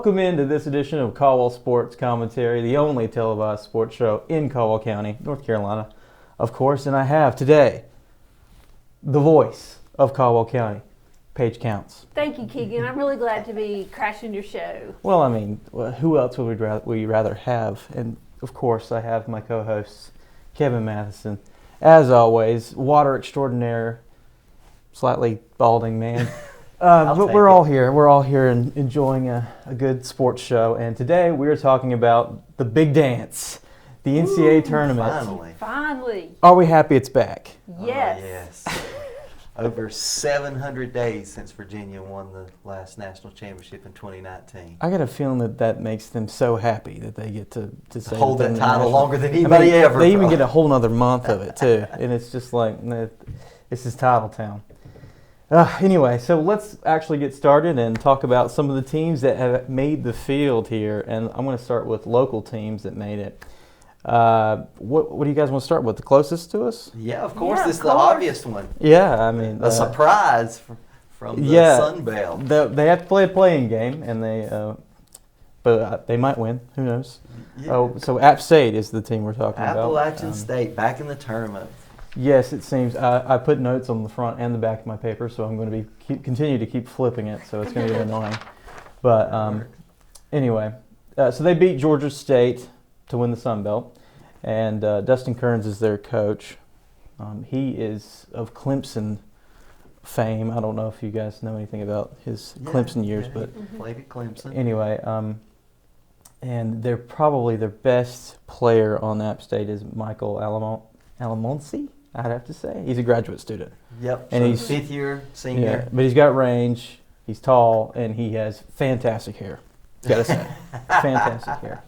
Welcome into this edition of Caldwell Sports Commentary, the only televised sports show in Caldwell County, North Carolina, of course. And I have today the voice of Caldwell County, Paige Counts. Thank you, Keegan. I'm really glad to be crashing your show. Well, I mean, who else would we rather have? And of course, I have my co-hosts, Kevin Matheson. As always, water extraordinaire, slightly balding man. But we're all here. We're all here and enjoying a good sports show. And today we are talking about the big dance, the NCAA tournament. Finally. Are we happy it's back? Yes. Yes. Over 700 days since Virginia won the last national championship in 2019. I got a feeling that makes them so happy that they get to say Hold that title national. longer than anybody ever. They even get a whole nother month of it too, and it's just like this is title town. Anyway, so let's actually get started and talk about some of the teams that have made the field here, and I'm going to start with local teams that made it. What do you guys want to start with? The closest to us? Yeah, of course. Yeah, this is of the course. obvious one. Yeah, I mean A surprise from the Sun Belt. They have to play a playing game, and but they might win. Who knows? Yeah. So App State is the team we're talking about. Appalachian State back in the tournament. Yes, it seems. I put notes on the front and the back of my paper, so I'm going to continue to keep flipping it, so it's going to get annoying. But anyway, so they beat Georgia State to win the Sun Belt, and Dustin Kearns is their coach. He is of Clemson fame. I don't know if you guys know anything about his Clemson years, but played at Clemson. Anyway, and they're probably their best player on App State is Michael Alamonsi. I'd have to say he's a graduate student. Yep, and so he's fifth year senior. Yeah, but he's got range. He's tall, and he has fantastic hair. Gotta say, fantastic hair.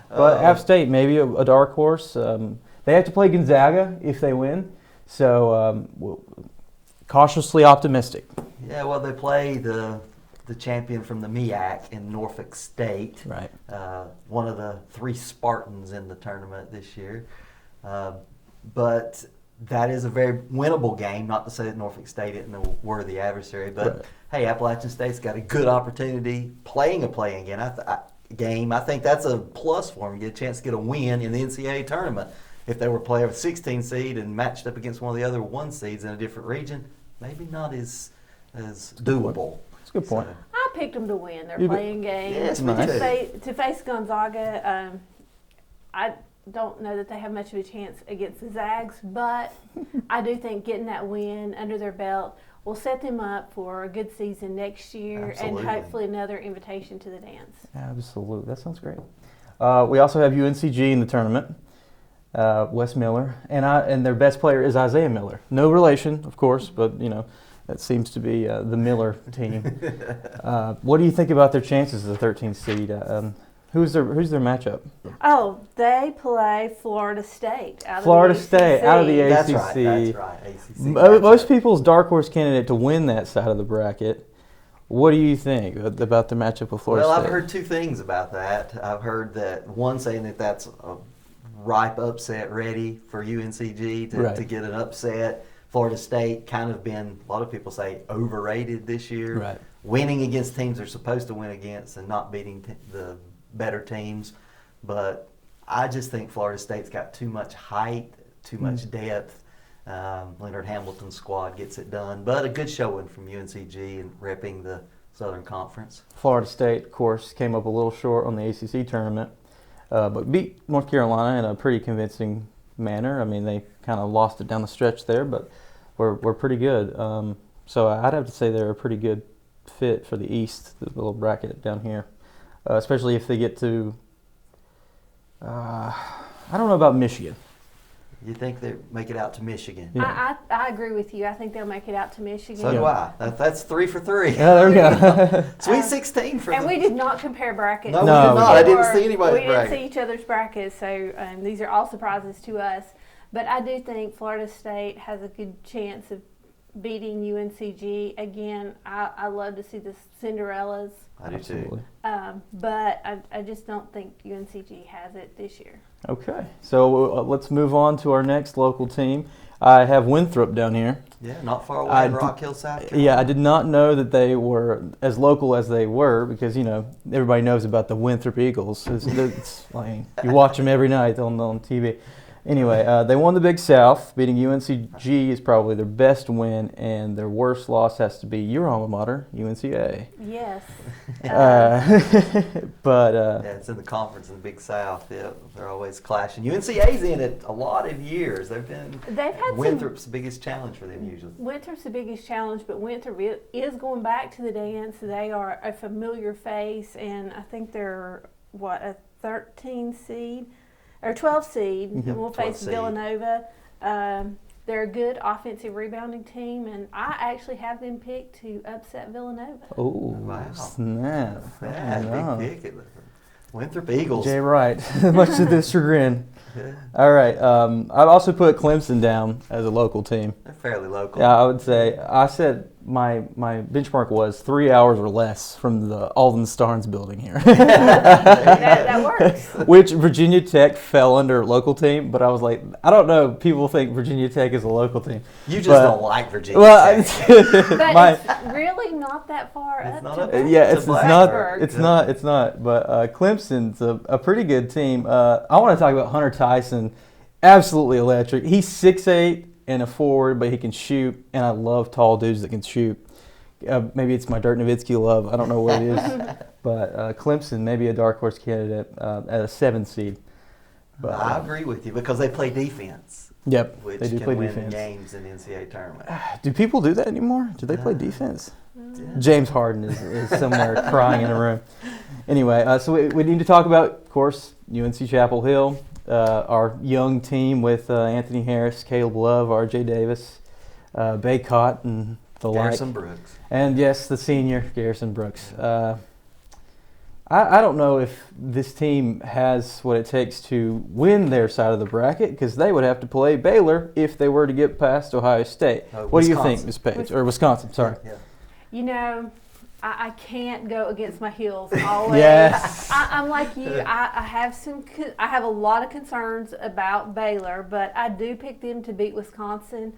But App State, maybe a dark horse. They have to play Gonzaga if they win, so cautiously optimistic. Yeah, well, they play the champion from the MEAC in Norfolk State. Right. One of the three Spartans in the tournament this year. But that is a very winnable game. Not to say that Norfolk State isn't a worthy adversary, but right. Hey, Appalachian State's got a good opportunity playing a playing game. I think that's a plus for them. You get a chance to get a win in the NCAA tournament. If they were playing a 16 seed and matched up against one of the other 1 seeds in a different region, maybe not as doable. That's a good point. So, I picked them to win their You playing game. Yes, me Nice. too. To face Gonzaga, I don't know that they have much of a chance against the Zags, but I do think getting that win under their belt will set them up for a good season next year. Absolutely. And hopefully another invitation to the dance. Absolutely, that sounds great. We also have UNCG in the tournament. Wes Miller, and their best player is Isaiah Miller. No relation, of course, but that seems to be the Miller team. What do you think about their chances as a 13th seed? Who's their matchup? Oh, they play Florida State out of Florida the State ACC. out of the ACC. That's right. ACC. Most people's dark horse candidate to win that side of the bracket. What do you think about the matchup with Florida State? Well, I've heard two things about that. I've heard that one saying that that's a ripe upset ready for UNCG to get an upset. Florida State kind of been, a lot of people say, overrated this year. Right. Winning against teams they're supposed to win against and not beating the better teams. But I just think Florida State's got too much height, too much depth. Leonard Hamilton's squad gets it done. But a good showing from UNCG and repping the Southern Conference. Florida State, of course, came up a little short on the ACC tournament, but beat North Carolina in a pretty convincing manner. I mean, they kind of lost it down the stretch there, but we're pretty good. So I'd have to say they're a pretty good fit for the East, the little bracket down here, especially if they get to, I don't know about Michigan. You think they make it out to Michigan? Yeah. I agree with you. I think they'll make it out to Michigan. So do I. That's 3 for 3. Yeah, there we go. Sweet 16 for And we did not compare brackets. No, we did not. I didn't see anybody's We bracket. didn't see each other's brackets, so these are all surprises to us. But I do think Florida State has a good chance of beating UNCG. Again, I love to see the Cinderellas, I do Absolutely. too. but I just don't think UNCG has it this year. Okay, so let's move on to our next local team. I have Winthrop down here. Yeah, not far away in Rock Hill, South Carolina. Yeah, I did not know that they were as local as they were because, everybody knows about the Winthrop Eagles. It's like, you watch them every night on TV. Anyway, they won the Big South. Beating UNCG is probably their best win, and their worst loss has to be your alma mater, UNCA. Yes. But Yeah, it's in the conference in the Big South. Yeah, they're always clashing. UNCA's in it a lot of years. They've had Winthrop's the biggest challenge for them usually. Winthrop's the biggest challenge, but Winthrop is going back to the dance. They are a familiar face, and I think they're, a 13 seed? Or 12 seed, and we'll 12 face seed. Villanova. They're a good offensive rebounding team, and I actually have them picked to upset Villanova. oh, Wow. snap! Yeah, big pick. Winthrop Eagles. Jay Wright, much to this chagrin. Yeah, All right, I've also put Clemson down as a local team. they're fairly local. Yeah, I would say I said my benchmark was 3 hours or less from the Alden Starnes building here, that works. which Virginia Tech fell under local team. But I was like, I don't know. People think Virginia Tech is a local team. You just But- don't like Virginia Well, Tech. But it's really not that far It's up not to up- yeah, It's it's a not. Blacksburg. It's not. But Clemson's a pretty good team. I want to talk about Hunter Tyson. Absolutely electric. He's 6'8" and a forward, but he can shoot. And I love tall dudes that can shoot. Maybe it's my Dirk Nowitzki love. I don't know what it is. But Clemson, maybe a dark horse candidate at a 7 seed. But I agree with you because they play defense, yep, which they do can play win defense. games in the NCAA tournament. Do people do that anymore? Do they play defense? Yeah. James Harden is somewhere crying in a room. Anyway, so we need to talk about, of course, UNC Chapel Hill, our young team with Anthony Harris, Caleb Love, R.J. Davis, Baycott, and the Garrison like. Brooks. And yes, the senior, Garrison Brooks. I don't know if this team has what it takes to win their side of the bracket because they would have to play Baylor if they were to get past Ohio State. What do you think, Ms. Paige? Or Wisconsin, sorry. Yeah. I can't go against my heels always. Yes. I'm like you. I have a lot of concerns about Baylor, but I do pick them to beat Wisconsin.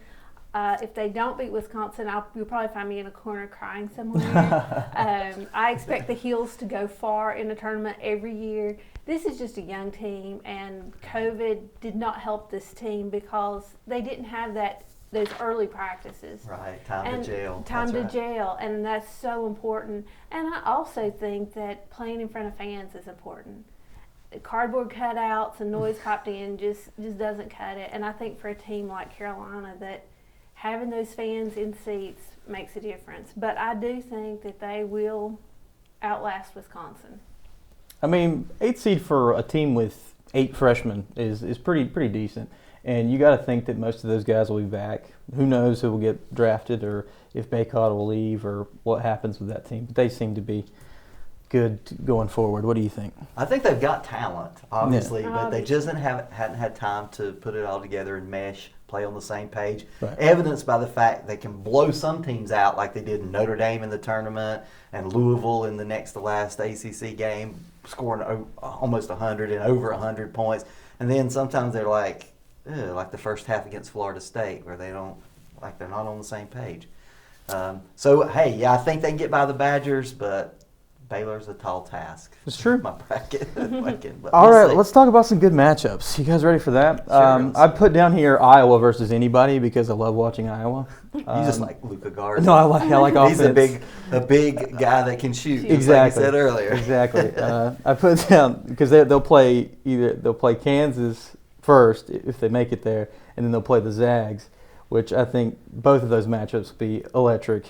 If they don't beat Wisconsin, you'll probably find me in a corner crying somewhere. I expect the Heels to go far in the tournament every year. This is just a young team, and COVID did not help this team because they didn't have those early practices. Right, time to jail. Time That's to right. jail, and that's so important. And I also think that playing in front of fans is important. Cardboard cutouts and noise popped in just doesn't cut it. And I think for a team like Carolina that having those fans in seats makes a difference. But I do think that they will outlast Wisconsin. I mean, 8 seed for a team with 8 freshmen is pretty decent. And you got to think that most of those guys will be back. Who knows who will get drafted or if Baycott will leave or what happens with that team. But they seem to be good going forward. What do you think? I think they've got talent, obviously, Yeah. but they just hadn't had time to put it all together and mesh, play on the same page. Right. Evidenced by the fact they can blow some teams out like they did Notre Dame in the tournament and Louisville in the next to last ACC game, scoring almost 100 and over 100 points. And then sometimes they're like the first half against Florida State where they're not on the same page. So, hey, yeah, I think they can get by the Badgers, but Baylor's a tall task. It's true. My bracket. But All we'll right, see. let's talk about some good matchups. You guys ready for that? Sure. I put down here Iowa versus anybody because I love watching Iowa. You just like Luka Garza. No, I like offense. He's a big guy that can shoot. Just Exactly. like you said earlier. Exactly. I put down because they'll play Kansas first if they make it there, and then they'll play the Zags, which I think both of those matchups will be electric.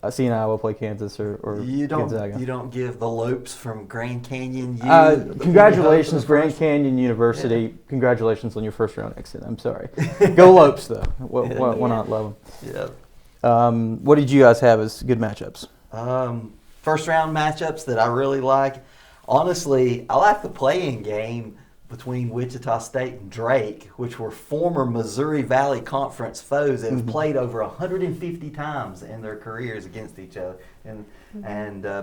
I seen Iowa play Kansas or You Gonzaga. don't give the Lopes from Grand Canyon. Congratulations, Grand Canyon University. Yeah. Congratulations on your first round exit. I'm sorry. Go Lopes, though. Why not love them? Yeah. What did you guys have as good matchups? First round matchups that I really like. Honestly, I like the play-in game between Wichita State and Drake, which were former Missouri Valley Conference foes that have played over 150 times in their careers against each other and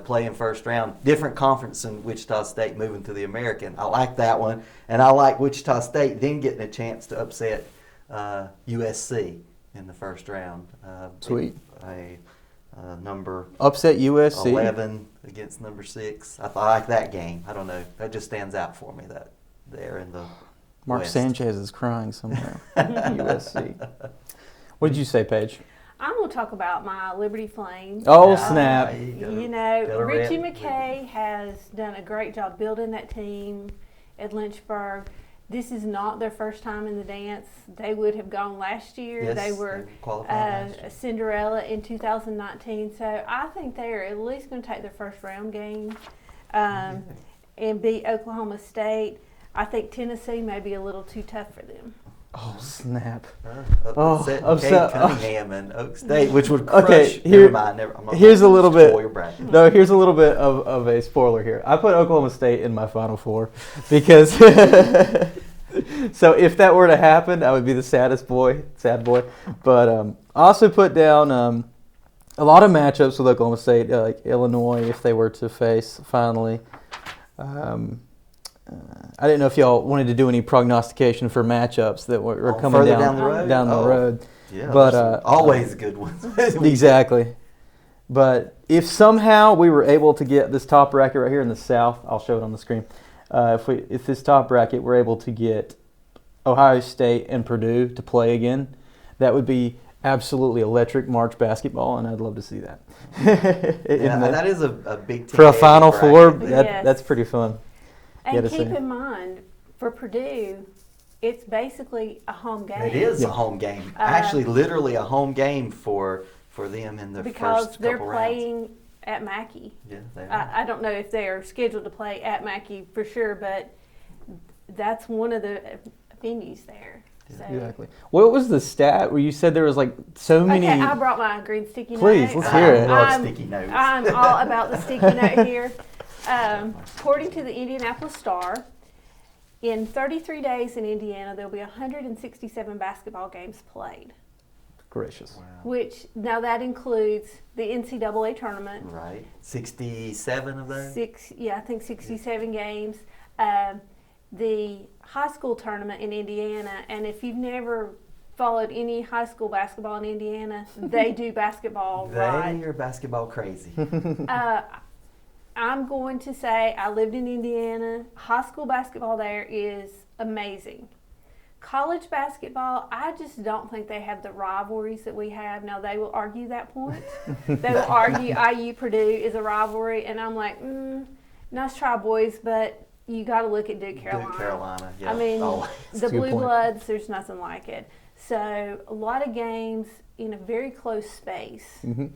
play in first round. Different conference than Wichita State moving to the American. I like that one. And I like Wichita State then getting a chance to upset USC in the first round. Sweet. Number Upset USC. 11 against number 6. I like that game. I don't know. That just stands out for me. That there in the Mark West. Sanchez is crying somewhere. USC. What did you say, Paige? I'm going to talk about my Liberty Flames. Oh, snap. You know, Richie McKay has done a great job building that team at Lynchburg. This is not their first time in the dance. They would have gone last year. Yes, they were Cinderella in 2019. So I think they are at least going to take their first round game and beat Oklahoma State. I think Tennessee may be a little too tough for them. Oh, snap. Upset Cunningham and Oak State, which would crush. Okay, never mind. I'm not here's a little bit. spoil your bracket. No, here's a little bit of a spoiler here. I put Oklahoma State in my Final Four because so if that were to happen, I would be the sad boy. But I also put down a lot of matchups with Oklahoma State, like Illinois, if they were to face finally. I didn't know if y'all wanted to do any prognostication for matchups that were coming down the road. Yeah, but always good ones. Exactly. But if somehow we were able to get this top bracket right here in the South, I'll show it on the screen. If this top bracket we're able to get Ohio State and Purdue to play again, that would be absolutely electric March basketball, and I'd love to see that. That is a big team for a Final Four. Yes. That's pretty fun. And keep in mind, for Purdue, it's basically a home game. It is a home game. Actually, literally a home game for them in the first couple rounds. Because they're playing at Mackey. Yeah, they are. I don't know if they are scheduled to play at Mackey for sure, but that's one of the venues there. Yeah. So. Exactly. What was the stat where you said there was like so many? Okay, I brought my green sticky note. Please, let's hear it. I love sticky notes. I'm all about the sticky note here. According to the Indianapolis Star, in 33 days in Indiana, there'll be 167 basketball games played. Gracious. Wow. Which, now that includes the NCAA tournament. Right. 67 of those? I think 67 games. The high school tournament in Indiana, and if you've never followed any high school basketball in Indiana, they do basketball right. They are basketball crazy. I'm going to say I lived in Indiana. High school basketball there is amazing. College basketball, I just don't think they have the rivalries that we have. Now, they will argue that point. They will argue IU Purdue is a rivalry, and I'm like, nice try, boys, but you got to look at Duke Carolina. Duke Carolina, yeah. I mean, the Blue point. Bloods, there's nothing like it. So, a lot of games in a very close space. Mm-hmm.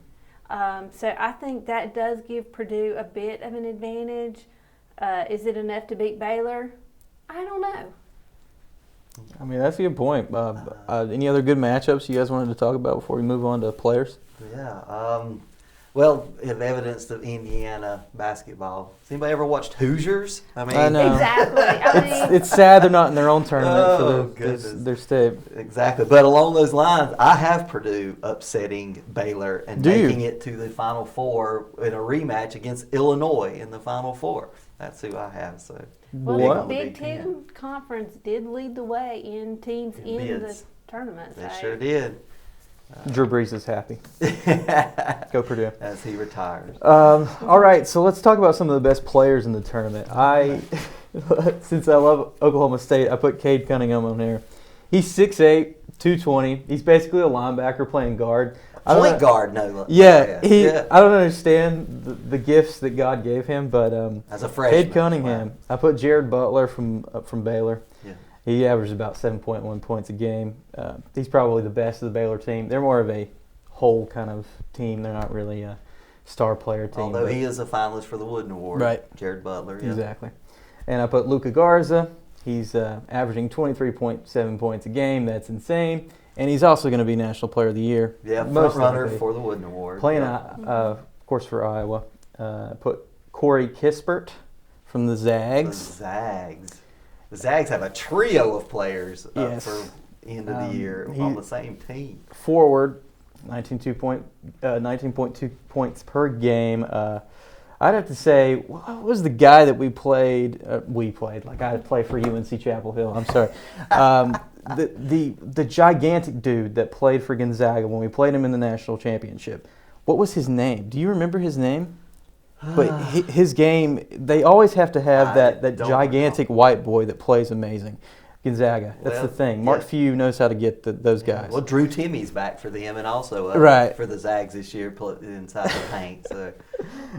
So I think that does give Purdue a bit of an advantage. Is it enough to beat Baylor? I don't know. I mean, that's a good point. Any other good matchups you guys wanted to talk about before we move on to players? Yeah. Well, have evidence of Indiana basketball. Has anybody ever watched Hoosiers? I know. Exactly. I mean, It's sad they're not in their own tournament for goodness. their state. Exactly. But along those lines, I have Purdue upsetting Baylor and making it to the Final Four in a rematch against Illinois in the Final Four. That's who I have. So. well, the Big Ten Conference did lead the way in teams in the tournament. They sure did. Drew Brees is happy. Go Purdue. As he retires. All right, so let's talk about some of the best players in the tournament. Since I love Oklahoma State, I put Cade Cunningham on there. He's 6'8", 220. He's basically a linebacker playing guard. Point guard, no. Yeah, I don't understand the gifts that God gave him, but as a freshman, Cade Cunningham. Wow. I put Jared Butler from Baylor. Yeah. He averaged about 7.1 points a game. He's probably the best of the Baylor team. They're more of a whole kind of team. They're not really a star player team. Although he is a finalist for the Wooden Award. Right. Jared Butler. Yeah. Exactly. And I put Luka Garza. He's averaging 23.7 points a game. That's insane. And he's also going to be National Player of the Year. Yeah, front runner for the Wooden Award. Playing, of course, for Iowa. I put Corey Kispert from the Zags. The Zags. the Zags have a trio of players up Yes. for end of the year on the same team. Forward, 19.2 points per game. I'd have to say, what was the guy that we played? Like I play for UNC Chapel Hill. I'm sorry. The gigantic dude that played for Gonzaga when we played him in the national championship. What was his name? Do you remember his name? But his game, they always have to have that gigantic white boy that plays amazing. Gonzaga. That's the thing. Mark Few knows how to get those guys. Well, Drew Timmy's back for them and also for the Zags this year inside the paint. So,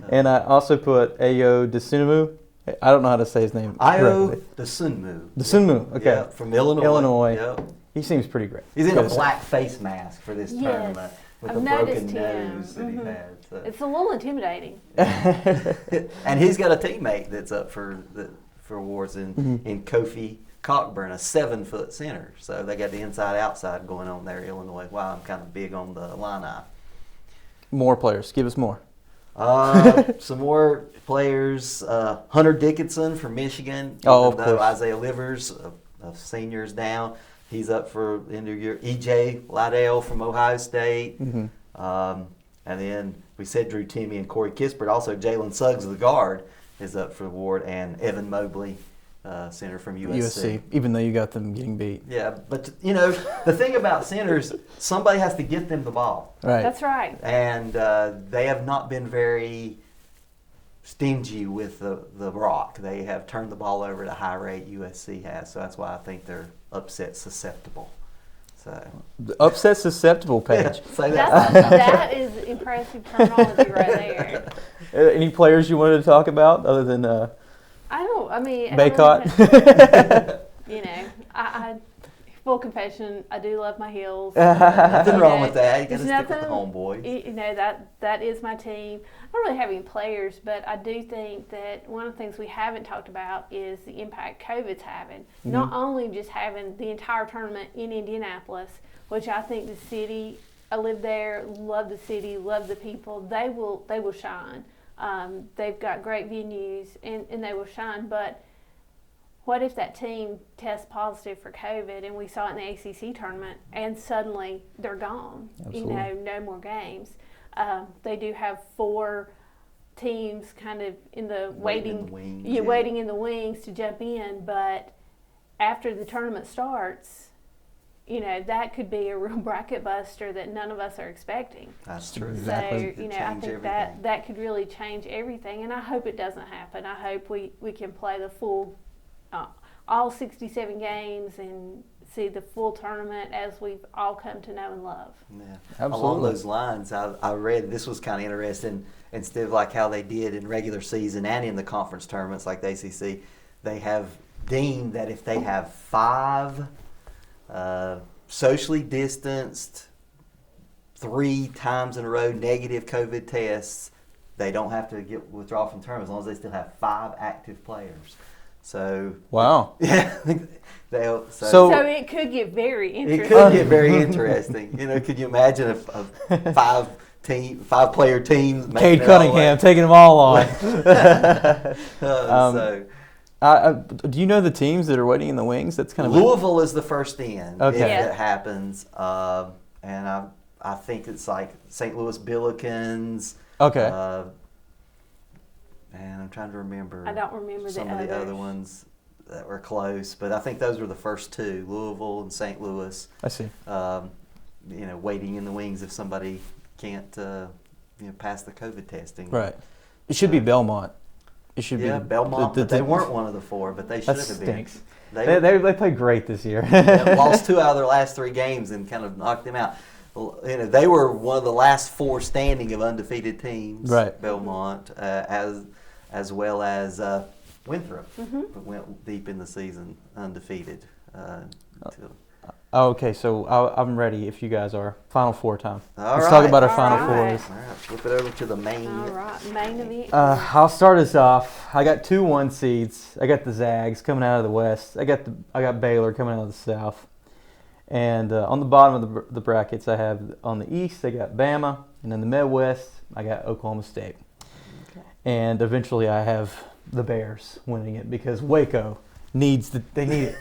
and I also put Ayo Dosunmu. I don't know how to say his name. Ayo Dosunmu. Dosunmu, okay. Yep, from Illinois. Yep. He seems pretty great. He's in a black face mask for this tournament with a broken nose him. that he had. So. It's a little intimidating. And he's got a teammate that's up for awards in Kofi Cockburn, a 7-foot center. So they got the inside-outside going on there, Illinois. Wow, I'm kind of big on the Illini. More players. Give us more. Some more players. Hunter Dickinson from Michigan. Of course. Isaiah Livers, of seniors down. He's up for the end of the year. E.J. Liddell from Ohio State. Mm-hmm. And then we said Drew Timme and Corey Kispert. Also, Jalen Suggs, the guard, is up for the award. And Evan Mobley, center from USC. Even though you got them getting beat. Yeah, but, the thing about centers, somebody has to get them the ball. Right. That's right. And they have not been very stingy with the rock. They have turned the ball over at a high rate. USC has, so that's why I think they're upset susceptible. So upset susceptible, Paige. Yeah, say that. That is impressive terminology right there. Any players you wanted to talk about other than Baycott? I full confession, I do love my Heels. Nothing wrong with that. You got to stick with the homeboys. That is my team. I don't really have any players, but I do think that one of the things we haven't talked about is the impact COVID's having. Mm-hmm. Not only just having the entire tournament in Indianapolis, which I think the city, I live there, love the city, love the people. They will shine. They've got great venues and they will shine, but what if that team tests positive for COVID and we saw it in the ACC tournament and suddenly they're gone? Absolutely. No more games. They do have 4 teams kind of in the waiting in the wings to jump in, but after the tournament starts, that could be a real bracket buster that none of us are expecting. That's true. Exactly. So, I think that could really change everything, and I hope it doesn't happen. I hope we can play the full all 67 games and see the full tournament as we've all come to know and love. Yeah, absolutely. Along those lines, I read this was kind of interesting. Instead of like how they did in regular season and in the conference tournaments like the ACC, they have deemed that if they have 5 socially distanced 3 times in a row negative COVID tests, they don't have to withdraw from the tournament as long as they still have 5 active players. So wow, yeah. So it could get very interesting. It could get very interesting. Could you imagine a 5-player team? Cade Cunningham taking them all on. Do you know the teams that are waiting in the wings? That's kind of Louisville is the first in. Okay. If it happens, and I think it's like St. Louis Billikens. Okay. And I'm trying to remember. I don't remember some of the other ones that were close, but I think those were the first 2: Louisville and St. Louis. I see. Waiting in the wings if somebody can't, pass the COVID testing. Right. It should be Belmont. It should be Belmont. But they weren't one of the 4, but they should have been. Stinks. They played great this year. Lost 2 out of their last 3 games and kind of knocked them out. They were one of the last 4 standing of undefeated teams. Right. Belmont, as well as Winthrop, went deep in the season undefeated. Okay, so I'm ready if you guys are. Final 4 time. Let's right. talk about our All Final right. 4s. All right, flip it over to the main. All right, main event. I'll start us off. I got 2 1 seeds. I got the Zags coming out of the West. I got Baylor coming out of the South. And on the bottom of the brackets, I have on the East, I got Bama, and in the Midwest, I got Oklahoma State. Okay. And eventually, I have the Bears winning it because Waco they need it.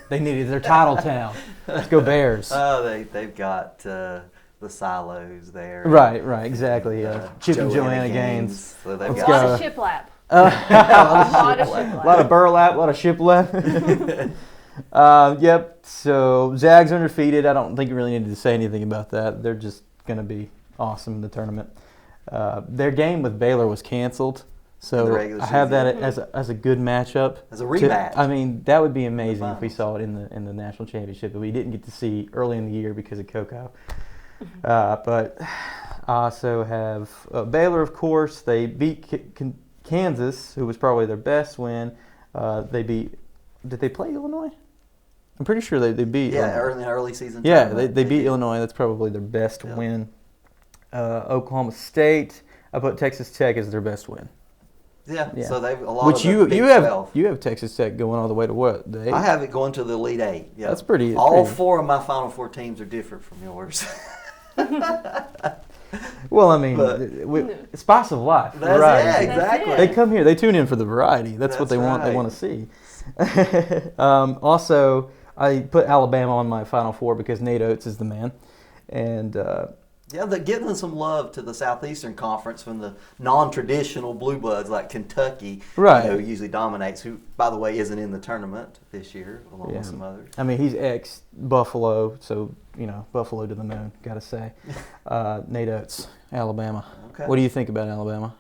They need it. They're title town. Let's go Bears. Oh, they've got the silos there. Right, exactly. Chip and Joanna Joanna Gaines. So they've A Let's got lot go. of shiplap. A lot of shiplap. lot of burlap, a lot of shiplap. Yep. So Zags undefeated. I don't think you really needed to say anything about that. They're just going to be awesome in the tournament. Their game with Baylor was canceled, The so regular I have that season. as a good matchup. as a rematch. I mean, that would be amazing The if we saw it in the national championship, but we didn't get to see early in the year because of Coco. But I also have Baylor, of course. They beat Kansas, who was probably their best win. Did they play Illinois? I'm pretty sure they beat. yeah, Illinois. early season. Yeah, tournament. they beat did. Illinois. That's probably their best Yeah. win. Oklahoma State. I put Texas Tech as their best win. Yeah, Yeah. so they've a lot Which of the Big you 12. have Texas Tech going all the way to what? The 8? I have it going to the Elite Eight. Yeah, That's pretty. All pretty- 4 of my Final Four teams are different from yours. Well, I mean, But- it's spice of life. That's, variety. yeah, That's exactly. it. They come here. They tune in for the variety. That's what That's they want. They right. want to see. Also, I put Alabama on my Final Four because Nate Oates is the man, and Yeah, they're giving some love to the Southeastern Conference from the non-traditional blue bloods like Kentucky, Right. you know, usually dominates. Who, by the way, isn't in the tournament this year, along Yeah. with some others. I mean he's ex Buffalo, so Buffalo to the moon. Got to say, Nate Oates, Alabama. Okay. What do you think about Alabama?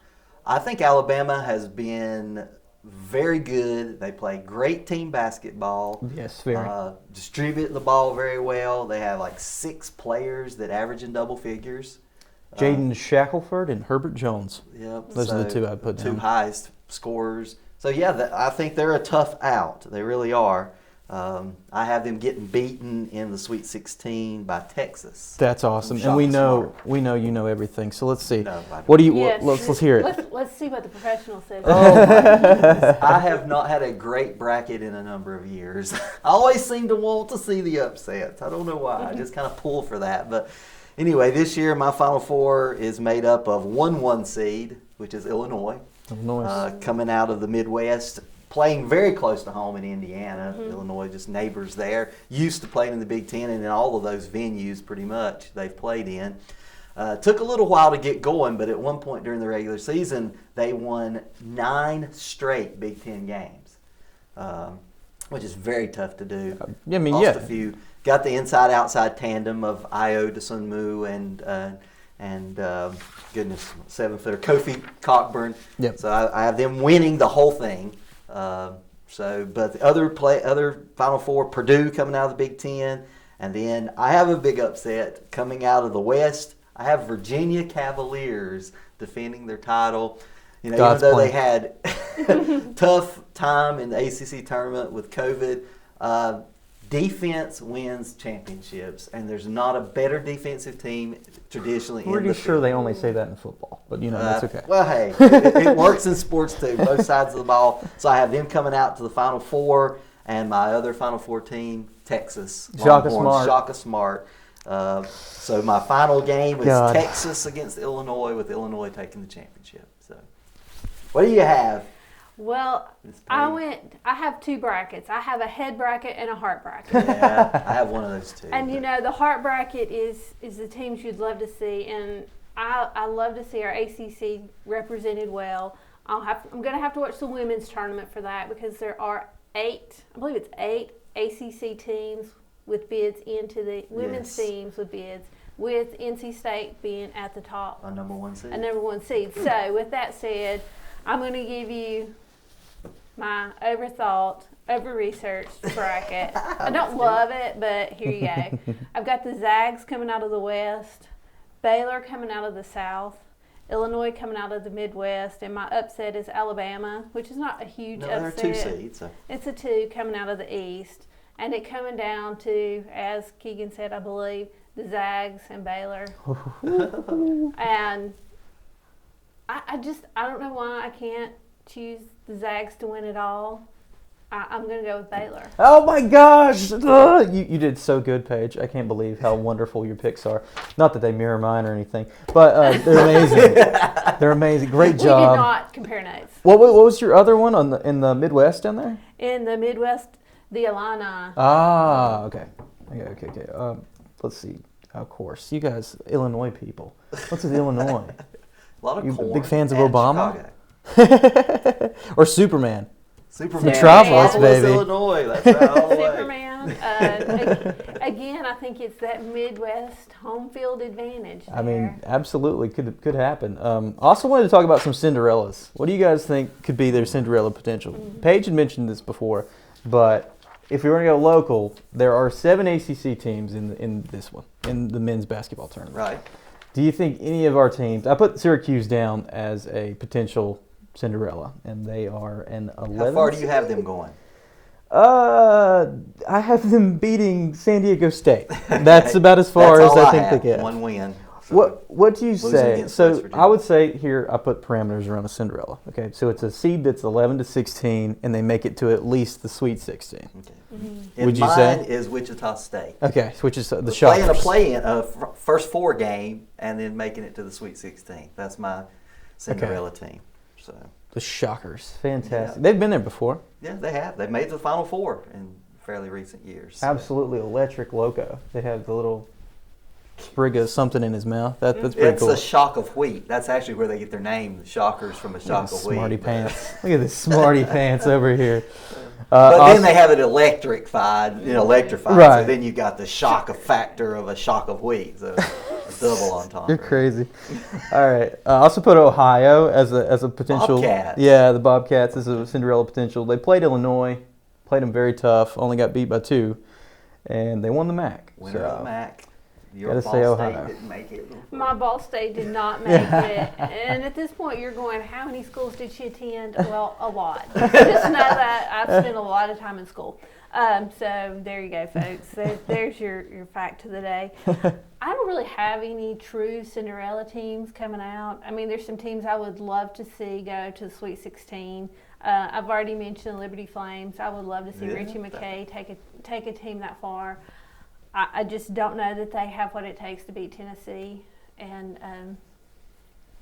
I think Alabama has been very good. They play great team basketball. Yes, very. Distribute the ball very well. They have like 6 players that average in double figures. Jaden Shackelford and Herbert Jones. Yep. Those are the two I put Two down. highest scorers. So yeah, I think they're a tough out. They really are. I have them getting beaten in the Sweet 16 by Texas. That's awesome, and we know you know everything. So let's see. No, I don't. What do you? Yes. Let's hear it. Let's see what the professional says. Oh my goodness. I have not had a great bracket in a number of years. I always seem to want to see the upsets. I don't know why. I just kind of pull for that. But anyway, this year my Final Four is made up of 1 seed, which is Illinois, Illinois. coming out of the Midwest, playing very close to home in Indiana. Illinois, just neighbors there. Used to playing in the Big Ten and in all of those venues pretty much they've played in. Took a little while to get going, but at one point during the regular season, they won 9 straight Big Ten games, which is very tough to do. I mean, Lost yeah. a few. Got the inside-outside tandem of Io DeSunmu and goodness, 7-footer Kofi Cockburn. Yep. So I have them winning the whole thing. But the other Final Four, Purdue coming out of the Big Ten, and then I have a big upset coming out of the West. I have Virginia Cavaliers defending their title. You know, God's even though they plan. had tough time in the ACC tournament with COVID, defense wins championships, and there's not a better defensive team traditionally in Pretty the sure field. they only say that in football, but that's okay. Well, hey, it works in sports too, both sides of the ball. So I have them coming out to the Final Four, and my other Final Four team, Texas. Shaka Longhorns, Smart. Shaka Smart. So my final game is God. Texas against Illinois, with Illinois taking the championship. So, what do you have? Well, Miss I Paige? have 2 brackets. I have a head bracket and a heart bracket. Yeah, I have one of those too. And but- the heart bracket is the teams you'd love to see, and I love to see our ACC represented well. I'm going to have to watch the women's tournament for that, because there are 8 ACC teams with bids into the women's Yes. teams with bids, with NC State being at the top, a number 1 seed. a number 1 seed. So with that said, I'm going to give you my overthought, over-researched bracket. I don't love it, but here you go. I've got the Zags coming out of the West, Baylor coming out of the South, Illinois coming out of the Midwest, and my upset is Alabama, which is not a huge No, there are upset. 2 seeds. So. It's a 2 coming out of the East, and it coming down to, as Keegan said, I believe, the Zags and Baylor. And I don't know why I can't choose the Zags to win it all. I'm going to go with Baylor. Oh my gosh! Ugh. You did so good, Paige. I can't believe how wonderful your picks are. Not that they mirror mine or anything, but they're amazing. They're amazing. Great We did job. not compare notes. What was your other one in the Midwest down there? In the Midwest, The Illini. Ah, okay. Let's see. Of course, you guys, Illinois people. What's with Illinois? A lot of You corn big fans of and Obama? Chicago. Or Superman? Superman. Metropolis, baby. Illinois. That's right, all the way. Superman. Again, I think it's that Midwest home field advantage. I mean, absolutely could happen. Also wanted to talk about some Cinderellas. What do you guys think could be their Cinderella potential? Paige had mentioned this before, but if we were to go local, there are 7 ACC teams in this one, in the men's basketball tournament. Right. Do you think any of our teams? I put Syracuse down as a potential Cinderella, and they are an 11. How far do you have them going? I have them beating San Diego State. That's about as far as I think they get. One win. So What do you losing say? against West So Virginia. I would say here I put parameters around a Cinderella. Okay, so it's a seed that's 11 to 16, and they make it to at least the Sweet 16. Okay. Mm-hmm. And Would you mine say? is Wichita State. Okay, which is the Playing a Shockers. play-in, first 4 game, and then making it to the Sweet 16. That's my Cinderella team. So The Shockers, fantastic. Yeah. They've been there before. yeah, they have. They've made the Final Four in fairly recent years. So. Absolutely electric loco. They have the little sprig of something in his mouth. That's pretty It's cool. a shock of wheat. That's actually where they get their name, the Shockers, from a shock of wheat. Smarty but- pants. Look at this smarty pants over here. But Also- then they have it electrified. Right. So then you got the shock factor of a shock of wheat. So it's double entendre. You're crazy. All right. I also put Ohio as a potential. Bobcats. Yeah, the Bobcats as a Cinderella potential. They played Illinois, played them very tough, only got beat by 2, and they won the MAC. Winner of the MAC. Your gotta Ball say State Ohio. didn't make it. My Ball State did not make it. And at this point, you're going, how many schools did she attend? Well, a lot. Just know that I've spent a lot of time in school. So there you go, folks. There's your fact of the day. I don't really have any true Cinderella teams coming out. I mean, there's some teams I would love to see go to the Sweet 16. I've already mentioned the Liberty Flames. I would love to see Yeah. Richie McKay take a team that far. I just don't know that they have what it takes to beat Tennessee and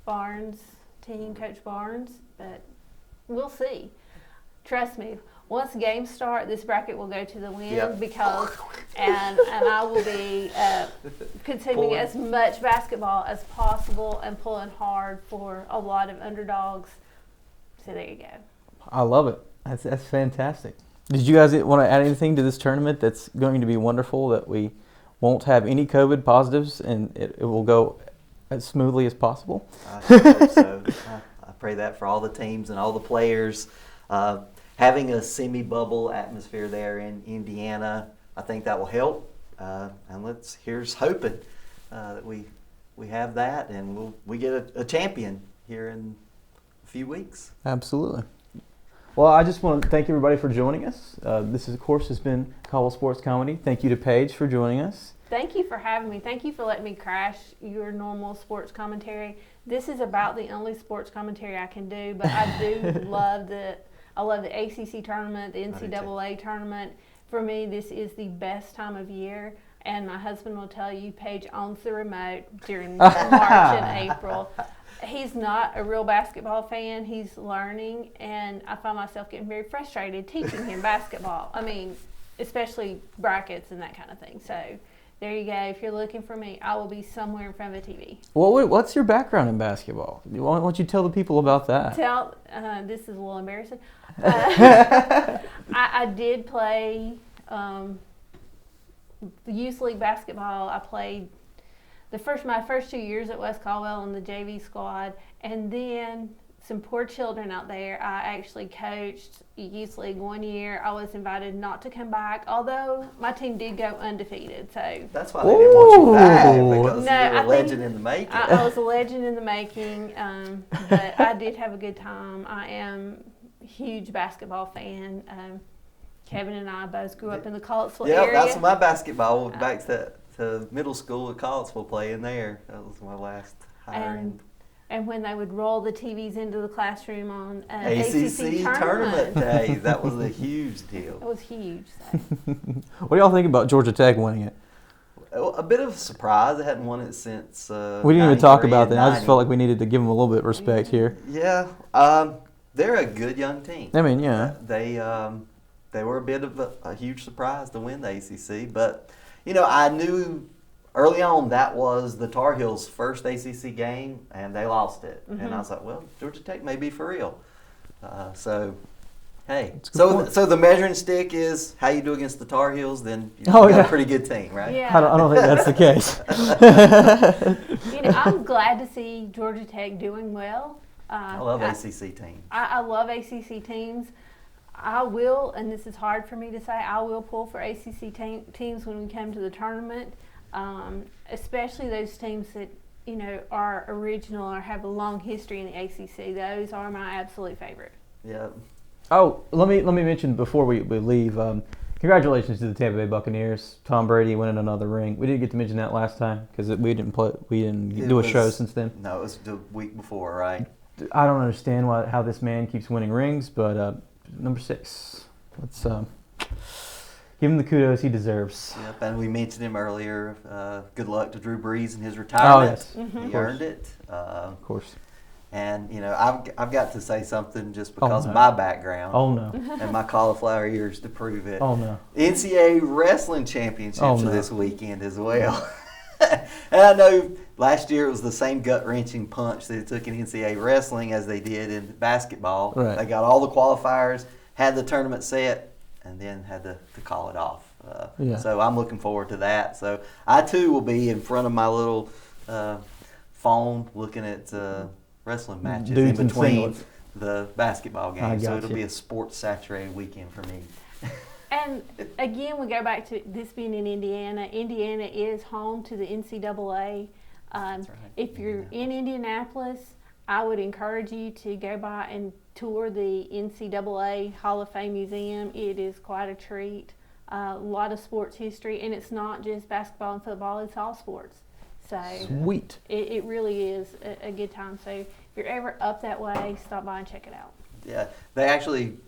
Barnes team, Coach Barnes, but we'll see. Trust me, once games start, this bracket will go to the wind Yep. because, and I will be consuming Pulling. as much basketball as possible and pulling hard for a lot of underdogs. So there you go. I love it. That's fantastic. Did you guys want to add anything to this tournament that's going to be wonderful, that we won't have any COVID positives and it will go as smoothly as possible? I sure hope so. I pray that for all the teams and all the players. Having a semi-bubble atmosphere there in Indiana, I think that will help. And here's hoping that we have that, and we get a champion here in a few weeks. Absolutely. Well, I just want to thank everybody for joining us. This, of course, has been Caldwell Sports Comedy. Thank you to Paige for joining us. Thank you for having me. Thank you for letting me crash your normal sports commentary. This is about the only sports commentary I can do, but I do love the ACC tournament, the NCAA tournament. For me, this is the best time of year, and my husband will tell you, Paige owns the remote during March and April. He's not a real basketball fan. He's learning, and I find myself getting very frustrated teaching him basketball. I mean, especially brackets and that kind of thing. So there you go. If you're looking for me, I will be somewhere in front of a TV. Well, what's your background in basketball? Why don't you tell the people about that? This is a little embarrassing. I did play youth league basketball. I played my first 2 years at West Caldwell in the JV squad, and then some poor children out there. I actually coached youth league 1 year. I was invited not to come back, although my team did go undefeated. So That's why they didn't want you back, because No, you're I a legend think in the making. I was a legend in the making, but I did have a good time. I am a huge basketball fan. Kevin and I both grew up in the Caldwell Yeah, area. that's my basketball back to middle school at Caldwell playing there. That was my last hiring. And when they would roll the TVs into the classroom on ACC tournament days, that was a huge deal. It was huge. So. What do y'all think about Georgia Tech winning it? A bit of a surprise. They hadn't won it since We didn't even talk 93 about and that. I just 90. felt like we needed to give them a little bit of respect here. Yeah, they're a good young team. I mean, yeah. They they were a bit of a huge surprise to win the ACC. But, I knew early on that was the Tar Heels' first ACC game, and they lost it. Mm-hmm. And I was like, well, Georgia Tech may be for real. Hey, That's a good point. so the measuring stick is how you do against the Tar Heels, then you've Oh, got yeah. a pretty good team, right? Yeah. I don't think that's the case. I'm glad to see Georgia Tech doing well. I love ACC teams. I love ACC teams. I will, and this is hard for me to say, I will pull for ACC teams when we come to the tournament, especially those teams that, are original or have a long history in the ACC. Those are my absolute favorite. Yeah. Oh, let me mention before we leave. Congratulations to the Tampa Bay Buccaneers. Tom Brady winning another ring. We didn't get to mention that last time because we didn't do a show since then. No, it was the week before, right? I don't understand how this man keeps winning rings, but number 6. Let's give him the kudos he deserves. Yep, and we mentioned him earlier. Good luck to Drew Brees in his retirement. Oh, yes. Mm-hmm. He earned it. Of course. And, I've got to say something just because no. of my background Oh, no. and my cauliflower ears to prove it. Oh, no. NCAA Wrestling Championships Oh, no. are this weekend as well. And I know last year it was the same gut-wrenching punch that it took in NCAA wrestling as they did in basketball. Right. They got all the qualifiers, had the tournament set, and then had to call it off. Yeah. So I'm looking forward to that. So I, too, will be in front of my little phone looking at wrestling matches Dudes in in between singlets. the basketball I games. So got it'll you. be a sports-saturated weekend for me. And again, we go back to this being in Indiana. Indiana is home to the NCAA. That's right. If you're in Indianapolis, I would encourage you to go by and tour the NCAA Hall of Fame Museum. It is quite a treat. A lot of sports history, and it's not just basketball and football, it's all sports. So Sweet. it really is a good time. So if you're ever up that way, stop by and check it out. Yeah,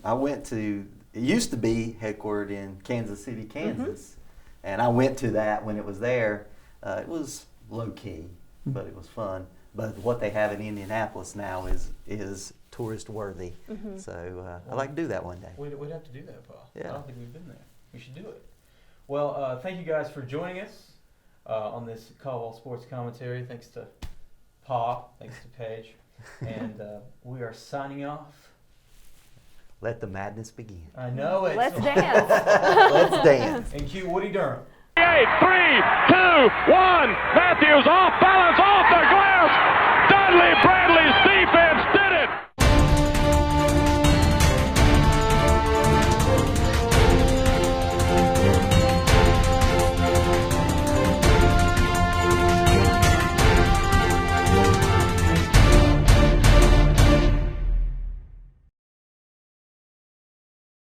I went to, it used to be headquartered in Kansas City, Kansas. And I went to that when it was there. It was low-key, but it was fun. But what they have in Indianapolis now is tourist-worthy. So I'd like to do that one day. We'd have to do that, Paul. Yeah. I don't think we've been there. We should do it. Well, thank you guys for joining us on this Caldwell Sports Commentary. Thanks to Paul. Thanks to Paige. And we are signing off. Let the madness begin. I know it. Let's dance. Let's dance. And cue Woody Durham. 3, 2, 1. Matthews off balance, off the glass. Dudley Bradley's defense.